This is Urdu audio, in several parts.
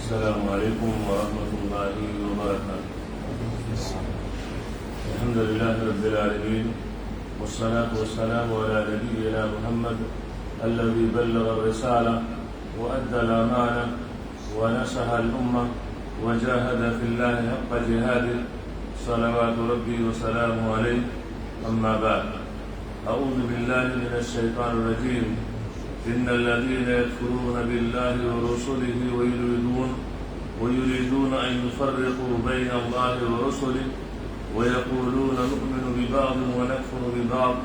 السلام علیکم ورحمۃ اللہ وبرکاتہ۔ الحمد للہ رب العالمین والصلاة والسلام على نبینا محمد الذي بلغ الرسالة وأدى الأمانة ونصح الأمة وجاهد في الله حق جهاده صلوات ربي وسلامه عليه أما بعد أعوذ بالله من الشيطان الرجيم إن الذين يكفرون بالله ورسله ويريدون أن يفرقوا بين الله ورسله ويقولون نؤمن ببعض ونكفر ببعض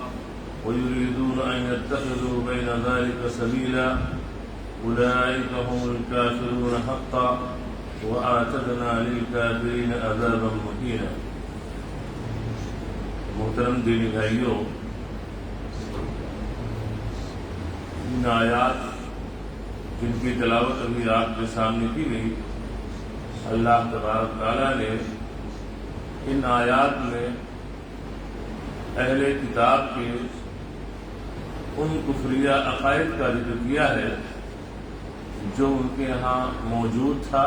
ويريدون أن يتخذوا بين ذلك سبيلا أولئك هم الكافرون حقا وأعتدنا للكافرين عذابا مهينا۔ محترم دینی بھائیوں، ان آیات جن کی تلاوت ابھی آپ کے سامنے کی گئی، اللہ تبارک تعالیٰ نے ان آیات میں اہل کتاب کے ان کفریہ عقائد کا ذکر کیا ہے جو ان کے ہاں موجود تھا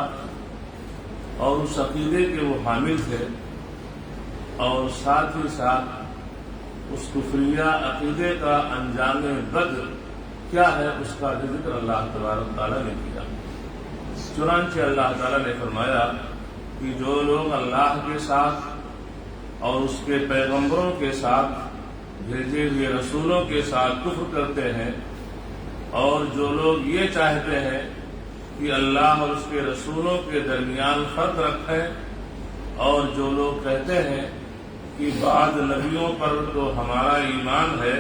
اور اس عقیدے کے وہ حامل تھے، اور ساتھ ہی ساتھ اس کفریہ عقیدے کا انجام بد کیا ہے اس کا ذکر اللہ تبارک تعالیٰ نے کیا۔ چنانچہ اللہ تعالیٰ نے فرمایا کہ جو لوگ اللہ کے ساتھ اور اس کے پیغمبروں کے ساتھ بھیجے ہوئے رسولوں کے ساتھ کفر کرتے ہیں، اور جو لوگ یہ چاہتے ہیں کہ اللہ اور اس کے رسولوں کے درمیان فرق رکھیں، اور جو لوگ کہتے ہیں کہ بعض نبیوں پر تو ہمارا ایمان ہے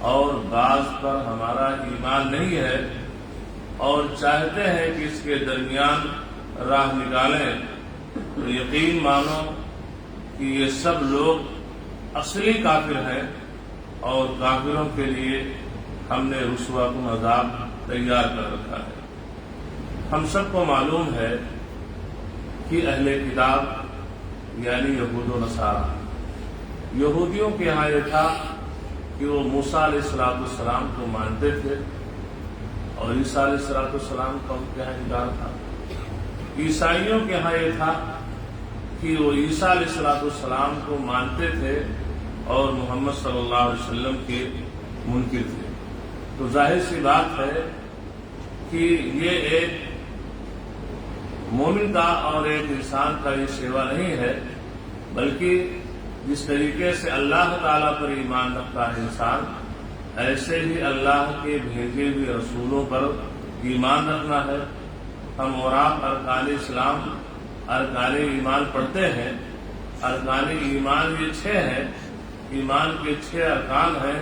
اور بعض پر ہمارا ایمان نہیں ہے، اور چاہتے ہیں کہ اس کے درمیان راہ نکالیں، تو یقین مانو کہ یہ سب لوگ اصلی کافر ہیں، اور کافروں کے لیے ہم نے رسوا کن عذاب تیار کر رکھا ہے۔ ہم سب کو معلوم ہے کہ اہل کتاب یعنی یہود و نصارہ، یہودیوں کے یہاں یہ تھا کہ وہ موسیٰ علیہ السلام کو مانتے تھے، اور عیسیٰ علیہ السلام کا ان کے یہاں انکار تھا۔ عیسائیوں کے یہاں یہ تھا کہ وہ عیسیٰ علیہ السلام کو مانتے تھے اور محمد صلی اللہ علیہ وسلم کے منکر تھے۔ تو ظاہر سی بات ہے کہ یہ ایک مومن کا اور ایک انسان کا یہ سیوا نہیں ہے، بلکہ جس طریقے سے اللہ تعالیٰ پر ایمان رکھتا ہے انسان، ایسے ہی اللہ کے بھیجے ہوئے رسولوں پر ایمان رکھنا ہے۔ ہم اور آپ ارکان اسلام، ارکان ایمان پڑھتے ہیں۔ ارکان ایمان یہ 6 ہیں، ایمان کے 6 ارکان ہیں،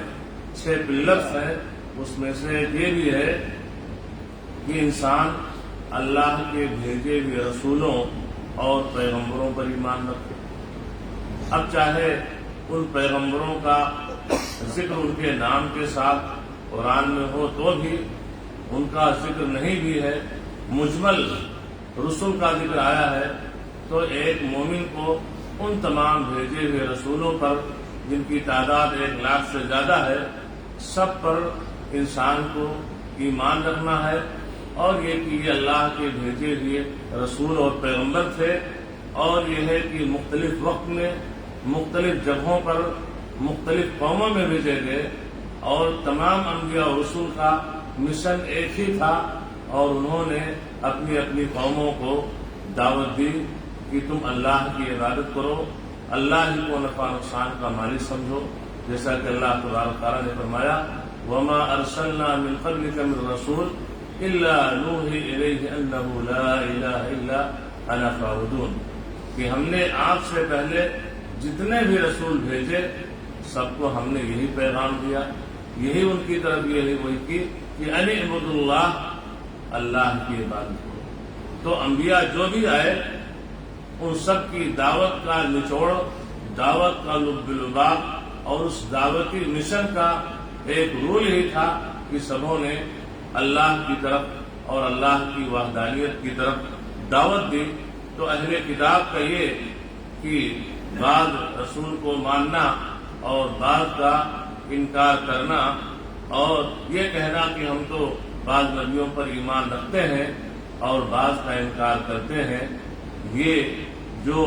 6 پلرز ہیں۔ اس میں سے یہ بھی ہے کہ انسان اللہ کے بھیجے ہوئے رسولوں اور پیغمبروں پر ایمان رکھے۔ اب چاہے ان پیغمبروں کا ذکر ان کے نام کے ساتھ قرآن میں ہو تو بھی ان کا ذکر نہیں بھی ہے، مجمل رسول کا ذکر آیا ہے، تو ایک مومن کو ان تمام بھیجے ہوئے رسولوں پر جن کی تعداد 1 لاکھ سے زیادہ ہے، سب پر انسان کو ایمان رکھنا ہے، اور یہ کہ یہ اللہ کے بھیجے ہوئے رسول اور پیغمبر تھے، اور یہ ہے کہ مختلف وقت میں مختلف جگہوں پر مختلف قوموں میں بھیجے گئے، اور تمام انبیاء اور رسول کا مشن ایک ہی تھا، اور انہوں نے اپنی اپنی قوموں کو دعوت دی کہ تم اللہ کی عبادت کرو، اللہ ہی کو نفع نقصان کا مالک سمجھو، جیسا کہ اللہ تبارک تعالیٰ نے فرمایا وَمَا أَرْسَلْنَا مِن قَبْلِكَ مِن رَّسُولٍ إِلَّا نُوحِي إِلَيْهِ أَنَّهُ لَا إِلَٰهَ إِلَّا أَنَا فَاعْبُدُونِ، کہ ہم نے آپ سے پہلے جتنے بھی رسول بھیجے سب کو ہم نے یہی پیغام دیا، یہی ان کی طرف یہی وہی کی کہ ان اعبدوا اللہ، اللہ کی عبادت کرو۔ تو انبیاء جو بھی آئے ان سب کی دعوت کا نچوڑ، دعوت کا لب لباب اور اس دعوتی مشن کا ایک رول ہی تھا کہ سبوں نے اللہ کی طرف اور اللہ کی وحدانیت کی طرف دعوت دی۔ تو اہل کتاب کا یہ کہ بعض رسول کو ماننا اور بعض کا انکار کرنا، اور یہ کہنا کہ ہم تو بعض نبیوں پر ایمان رکھتے ہیں اور بعض کا انکار کرتے ہیں، یہ جو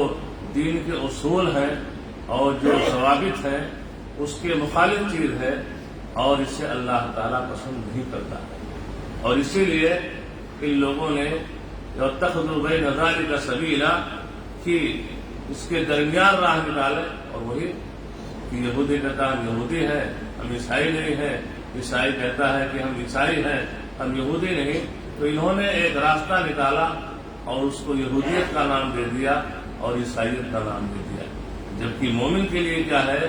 دین کے اصول ہیں اور جو ضوابط ہیں اس کے مخالف چیز ہے، اور اسے اللہ تعالیٰ پسند نہیں کرتا ہے۔ اور اسی لیے ان لوگوں نے اتخذوا بین ذلک سبیلا کہ اس کے درمیان راہ نکالے، اور وہی کہ یہودی کہتا ہم یہودی ہیں، ہم عیسائی نہیں ہیں، عیسائی کہتا ہے کہ ہم عیسائی ہیں، ہم یہودی نہیں۔ تو انہوں نے ایک راستہ نکالا اور اس کو یہودیت کا نام دے دیا اور عیسائیت کا نام دے دیا، جبکہ مومن کے لیے کیا ہے؟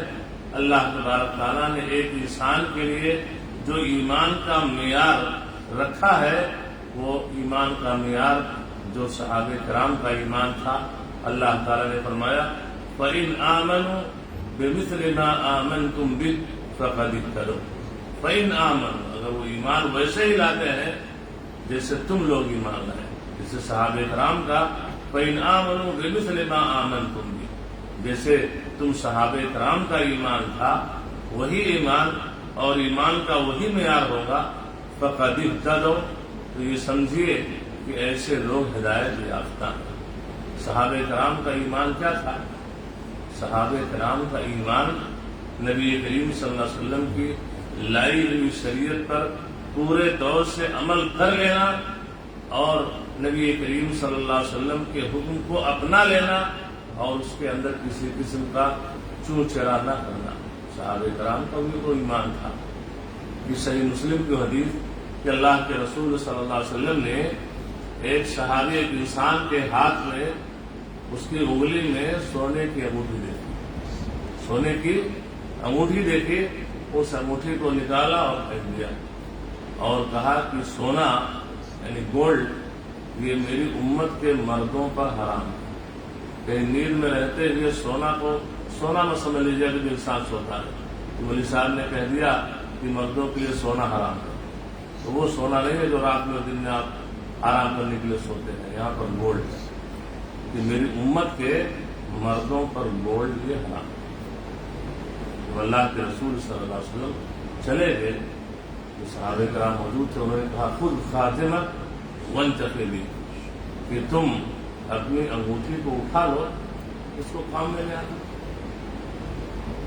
اللہ تبارک تعالیٰ نے ایک انسان کے لیے جو ایمان کا معیار رکھا ہے، وہ ایمان کا معیار جو صحابہ کرام کا ایمان تھا، اللہ تعالیٰ نے فرمایا فَإِنْ آمَنُوا بِمِثْلِ مَا آمَنْتُمْ بِهِ فَقَدِ اهْتَدَوْا۔ فَإِنْ آمَنُوا، اگر وہ ایمان ویسے ہی لاتے ہیں جیسے تم لوگ ایمان لائے، جیسے صحابہ کرام کا فَإِنْ آمَنُوا بِمِثْلِ مَا آمَنْتُمْ بِهِ، جیسے تم صحابہ کرام کا ایمان تھا وہی ایمان اور ایمان کا وہی معیار ہوگا، فَقَدِ اهْتَدَوْا، تو یہ سمجھیے کہ ایسے لوگ ہدایت یافتہ ہیں۔ صحابہ کرام کا ایمان کیا تھا؟ صحابہ کرام کا ایمان نبی کریم صلی اللہ علیہ وسلم کی لائی ہوئی شریعت پر پورے طور سے عمل کر لینا اور نبی کریم صلی اللہ علیہ وسلم کے حکم کو اپنا لینا اور اس کے اندر کسی قسم کا چوں چرا نہ کرنا، صحابہ کرام کا بھی تو ایمان تھا۔ یہ صحیح مسلم کی حدیث کہ اللہ کے رسول صلی اللہ علیہ وسلم نے ایک صحابی ایک انسان کے ہاتھ میں اس کی انگلی میں سونے کی انگوٹھی دیکھی، سونے کی انگوٹھی دیکھی، اس انگوٹھی کو نکالا اور پھینک دیا اور کہا کہ سونا یعنی گولڈ یہ میری امت کے مردوں پر حرام ہے۔ کہیں نیند میں رہتے ہوئے سونا نہ سمجھ لیجیے کہ جو انسان سوتا ہے، تو مولوی صاحب نے کہہ دیا کہ مردوں کے لیے سونا حرام ہے، تو وہ سونا نہیں ہے جو رات میں دن میں آپ آرام کرنے کے لیے سوتے ہیں، یہاں پر گولڈ ہے کہ میری امت کے مردوں پر گولڈ یہ حرام ہے۔ تو اللہ کے رسول صلی اللہ علیہ وسلم چلے گئے، جو صحابہ کرام موجود تھے، انہوں نے کہا خود خاتمت وانتقلی، کہ تم اپنی انگوٹھی کو اٹھا لو، اس کو کام میں لے آنا۔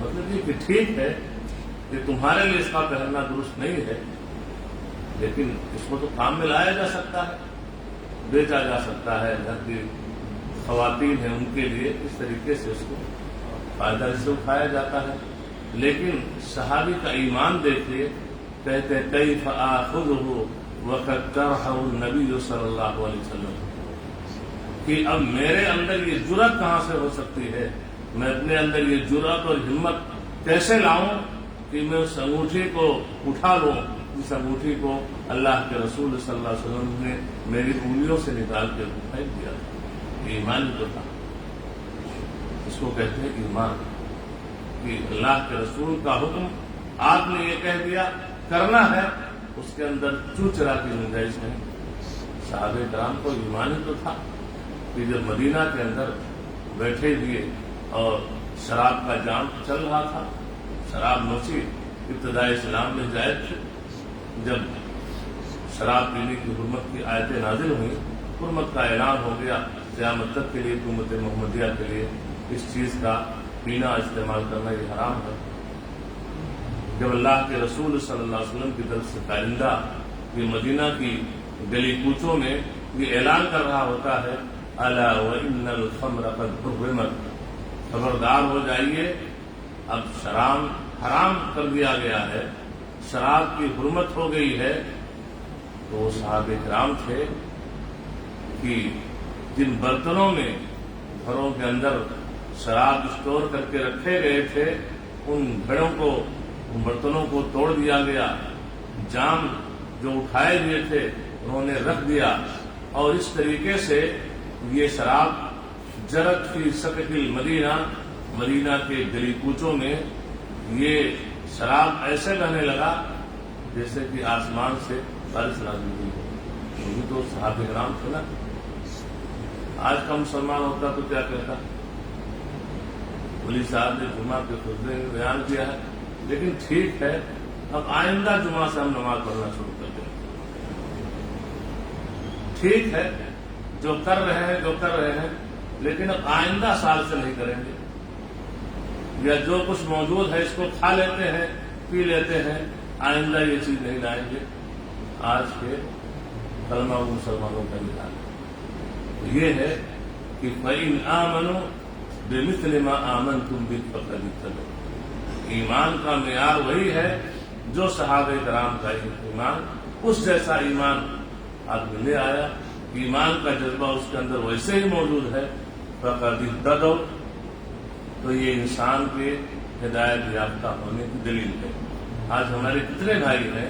مطلب یہ کہ ٹھیک ہے کہ تمہارے لیے اس کا پہننا درست نہیں ہے، لیکن اس کو تو کام میں لایا جا سکتا ہے، بیچا جا سکتا ہے، گھر کی خواتین ہیں ان کے لیے اس طریقے سے اس کو فائدہ اس سے اٹھایا جاتا ہے۔ لیکن صحابی کا ایمان دیکھیے، کہتے ہیں کیف آخذہ وقد کرہ النبی صلی اللہ علیہ وسلم، کہ اب میرے اندر یہ جرأت کہاں سے ہو سکتی ہے، میں اپنے اندر یہ جرأت اور ہمت کیسے لاؤں کہ میں اس انگوٹھی کو اٹھا لوں، اس انگوٹھی کو اللہ کے رسول صلی اللہ علیہ وسلم نے میری انگلیوں سے نکال کے پھینک دیا۔ یہ ایمان ہی تو تھا، اس کو کہتے ہیں ایمان، کہ اللہ کے رسول کا حکم آپ نے یہ کہہ دیا کرنا ہے، اس کے اندر چوچرا کی گنجائش نہیں۔ صحابہ کرام کو ایمان ہی تو تھا کہ جب مدینہ کے اندر بیٹھے ہوئے اور شراب کا جام چل رہا تھا، شراب نوشی ابتدائی اسلام میں جائز تھے، جب شراب پینے کی حرمت کی آیتیں نازل ہوئیں، حرمت کا اعلان ہو گیا قیامت تک کے لیے، امت محمدیہ کے لیے اس چیز کا پینا استعمال کرنا یہ حرام ہے۔ جب اللہ کے رسول صلی اللہ علیہ وسلم کی طرف سے کائندہ یہ مدینہ کی گلی کوچوں میں یہ اعلان کر رہا ہوتا ہے الا وان الخمر قد حرمت، خبردار ہو جائیے اب شراب حرام کر دیا گیا ہے، شراب کی حرمت ہو گئی ہے۔ تو وہ صحابہ کرام تھے کہ جن برتنوں میں گھروں کے اندر شراب اسٹور کر کے رکھے گئے تھے، ان گھڑوں کو ان برتنوں کو توڑ دیا گیا، جام جو اٹھائے ہوئے تھے انہوں نے رکھ دیا، اور اس طریقے سے یہ شراب جرت فی سقف المدینہ، مدینہ کے گلی کوچوں میں یہ شراب ایسے بہنے لگا جیسے کہ آسمان سے بارش نازل ہوئی ہو۔ وہ بھی تو صحابہ کرام تھے نا۔ آج کا مسلمان ہوتا تو کیا کہتا؟ مولوی صاحب نے جمعہ کے خطبے میں بیان کیا ہے، لیکن ٹھیک ہے، اب آئندہ جمعہ سے ہم نماز پڑھنا شروع کر دیں۔ ٹھیک ہے جو کر رہے ہیں لیکن اب آئندہ سال سے نہیں کریں گے، یا جو کچھ موجود ہے اس کو کھا لیتے ہیں پی لیتے ہیں، آئندہ یہ چیز نہیں لائیں گے۔ آج کے کلمہ گو مسلمانوں کا مثال ہے یہ ہے کہ فَإِنْ آمَنُوا بِمِثْلِ مَا آمَنْتُمْ بِهِ فَقَدِ اهْتَدَوْا۔ ایمان کا معیار وہی ہے جو صحابہ کرام کا ایمان، اس جیسا ایمان آدمی لے آیا، ایمان کا جذبہ اس کے اندر ویسے ہی موجود ہے، فَقَدِ اهْتَدَوْا، تو یہ انسان کے ہدایت یافتہ ہونے کی دلیل ہے۔ آج ہمارے کتنے بھائی ہیں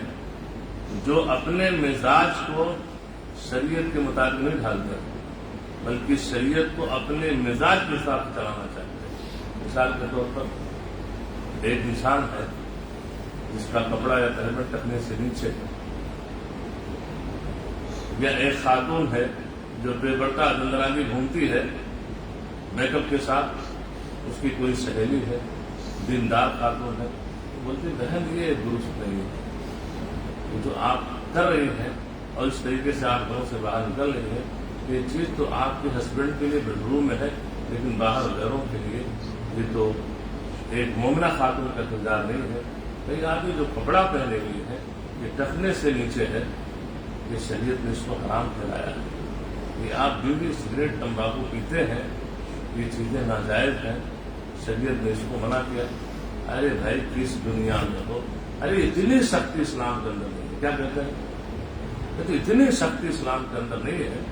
جو اپنے مزاج کو شریعت کے مطابق نہیں ڈھالتے بلکہ شریعت کو اپنے مزاج کے حساب سے چلانا چاہتے ہیں۔ مثال کے طور پر ایک انسان ہے جس کا کپڑا یا ہیلمٹ ٹکنے سے نیچے ہے، یا ایک خاتون ہے جو بے برقع دندرانی گھومتی ہے میک اپ کے ساتھ، اس کی کوئی سہیلی ہے دیندار خاتون ہے، بولتی بہن یہ درست نہیں ہے، جو آپ کر رہی ہیں اور اس طریقے سے آپ گھروں سے باہر نکل رہی ہیں، یہ چیز تو آپ کے ہسبینڈ کے لیے بیڈ روم میں ہے لیکن باہر غیروں کے لیے یہ تو ایک مومنہ خاتون کا کردار نہیں ہے۔ کئی آدمی جو کپڑا پہنے ہوئے ہیں یہ ٹکنے سے نیچے ہے، یہ شریعت نے اس کو حرام کہلایا ہے۔ یہ آپ بیڑی سگریٹ تمباکو پیتے ہیں، یہ چیزیں ناجائز ہیں، شریعت نے اس کو منع کیا۔ ارے بھائی کس دنیا میں ہو، ارے اتنی سختی اسلام کے اندر نہیں ہے، کیا کہتے ہیں تو اتنی سختی اسلام کے اندر نہیں ہے،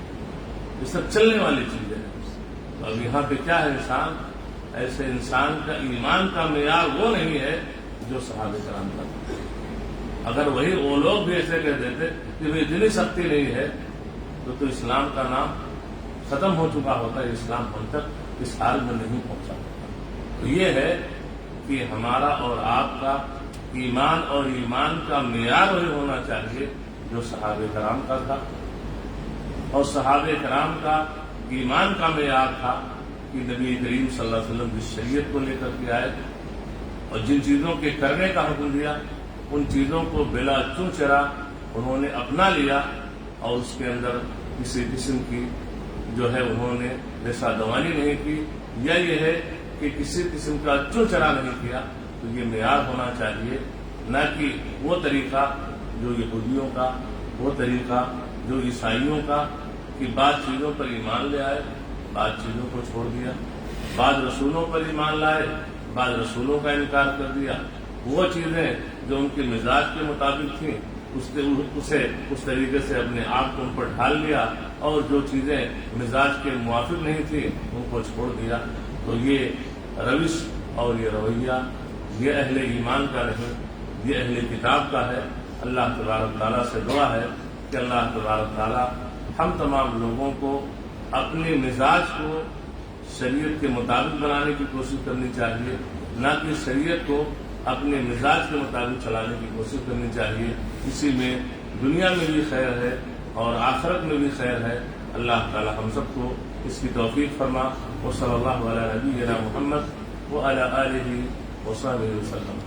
یہ سب چلنے والی چیزیں ہیں۔ اب یہاں پہ کیا ہے، انسان ایسے انسان کا ایمان کا معیار وہ نہیں ہے جو صحابہ کرام کا تھا۔ اگر وہی وہ لوگ بھی ایسے کہہ دیتے کہ وہ اتنی سختی نہیں ہے تو اسلام کا نام ختم ہو چکا ہوتا ہے، اسلام ہم تک اس حال میں نہیں پہنچا ہوتا۔ تو یہ ہے کہ ہمارا اور آپ کا ایمان اور ایمان کا معیار وہی ہونا چاہیے جو صحابہ کرام کا تھا، اور صحابہ کرام کا ایمان کا معیار تھا کہ نبی کریم صلی اللہ علیہ وسلم جس شریعت کو لے کر کے آئے اور جن چیزوں کے کرنے کا حکم دیا ان چیزوں کو بلا چون چرا انہوں نے اپنا لیا، اور اس کے اندر کسی قسم کی جو ہے انہوں نے رسا دوانی نہیں کی، یا یہ ہے کہ کسی قسم کا چون چرا نہیں کیا۔ تو یہ معیار ہونا چاہیے، نہ کہ وہ طریقہ جو یہودیوں کا، وہ طریقہ جو عیسائیوں کا کہ بعض چیزوں پر ایمان لے آئے، بعض چیزوں کو چھوڑ دیا، بعض رسولوں پر ایمان لائے، بعض رسولوں کا انکار کر دیا، وہ چیزیں جو ان کے مزاج کے مطابق تھیں اسے اس طریقے سے اپنے آپ کو ان پر ڈھال لیا، اور جو چیزیں مزاج کے موافق نہیں تھیں ان کو چھوڑ دیا۔ تو یہ روش اور یہ رویہ یہ اہل ایمان کا نہیں، یہ اہل کتاب کا ہے۔ اللہ تبارک تعالیٰ سے دعا ہے کہ اللہ تبارک تعالیٰ ہم تمام لوگوں کو اپنے مزاج کو شریعت کے مطابق بنانے کی کوشش کرنی چاہیے، نہ کہ شریعت کو اپنے مزاج کے مطابق چلانے کی کوشش کرنی چاہیے۔ اسی میں دنیا میں بھی خیر ہے اور آخرت میں بھی خیر ہے۔ اللہ تعالی ہم سب کو اس کی توفیق فرما۔ وصلی اللہ علی نبینا محمد وعلی آلہ وصحبہ وسلم۔